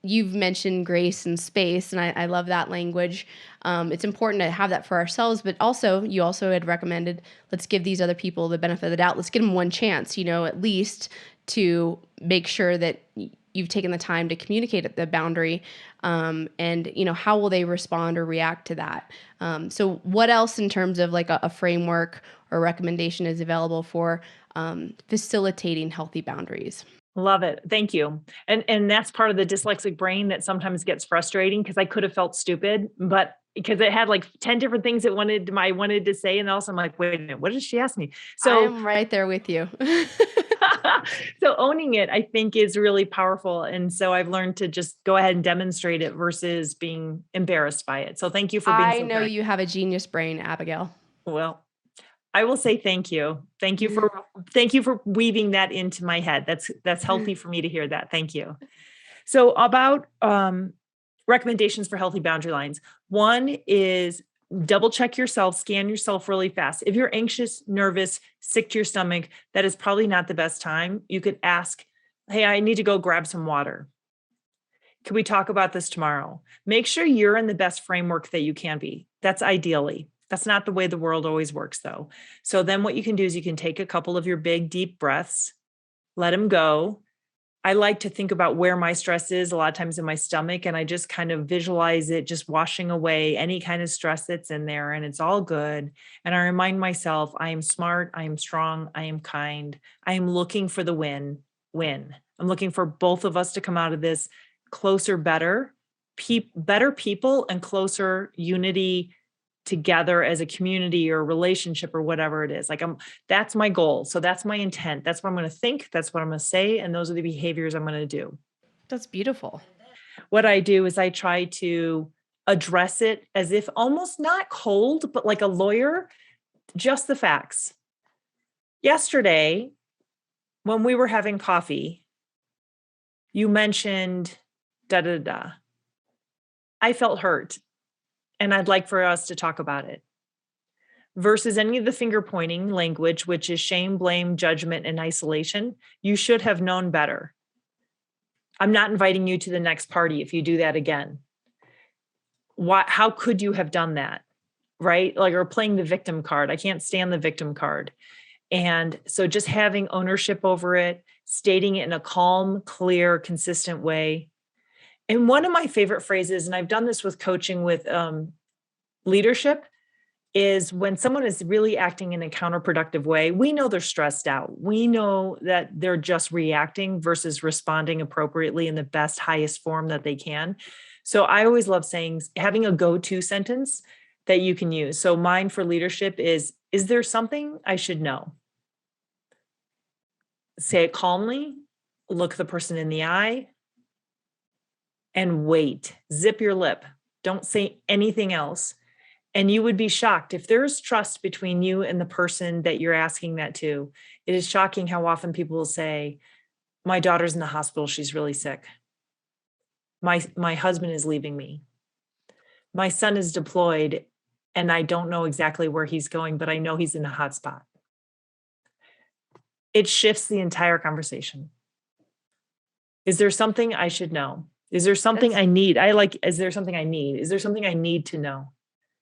you've mentioned grace and space, and I love that language. It's important to have that for ourselves, but also you also had recommended, let's give these other people the benefit of the doubt. Let's give them one chance, at least to make sure that you've taken the time to communicate at the boundary, and how will they respond or react to that. So what else in terms of like a framework or recommendation is available for facilitating healthy boundaries? Love it. Thank you. And that's part of the dyslexic brain that sometimes gets frustrating because I could have felt stupid, but because it had like 10 different things I wanted to say. And also I'm like, wait a minute, what did she ask me? So I'm right there with you. so owning it, I think, is really powerful. And so I've learned to just go ahead and demonstrate it versus being embarrassed by it. So thank you for being I so know kind. you have a genius brain, Abigail. Well, I will say thank you. Thank you for weaving that into my head. That's healthy for me to hear that. Thank you. So about recommendations for healthy boundary lines. One is double check yourself, scan yourself really fast. If you're anxious, nervous, sick to your stomach, that is probably not the best time. You could ask, "Hey, I need to go grab some water. Can we talk about this tomorrow?" Make sure you're in the best framework that you can be. That's ideally. That's not the way the world always works, though. So then what you can do is you can take a couple of your big, deep breaths, let them go. I like to think about where my stress is a lot of times in my stomach, and I just kind of visualize it just washing away any kind of stress that's in there, and it's all good. And I remind myself, I am smart, I am strong, I am kind, I am looking for the win. I'm looking for both of us to come out of this closer, better people and closer unity together as a community or relationship or whatever it is. That's my goal. So that's my intent. That's what I'm going to think. That's what I'm going to say. And those are the behaviors I'm going to do. That's beautiful. What I do is I try to address it as if almost not cold, but like a lawyer, just the facts. Yesterday, when we were having coffee, you mentioned da da da. I felt hurt and I'd like for us to talk about it. Versus any of the finger pointing language, which is shame, blame, judgment, and isolation, you should have known better. I'm not inviting you to the next party if you do that again. How could you have done that? Right? Like, or playing the victim card. I can't stand the victim card. And so just having ownership over it, stating it in a calm, clear, consistent way. And one of my favorite phrases, and I've done this with coaching with leadership, is when someone is really acting in a counterproductive way, we know they're stressed out. We know that they're just reacting versus responding appropriately in the best, highest form that they can. So I always love having a go-to sentence that you can use. So mine for leadership is there something I should know? Say it calmly, look the person in the eye, and wait. Zip your lip. Don't say anything else. And you would be shocked if there's trust between you and the person that you're asking that to. It is shocking how often people will say, "My daughter's in the hospital. She's really sick. My husband is leaving me. My son is deployed and I don't know exactly where he's going, but I know he's in a hot spot." It shifts the entire conversation. Is there something I should know? Is there something That's I need? Is there something I need? Is there something I need to know?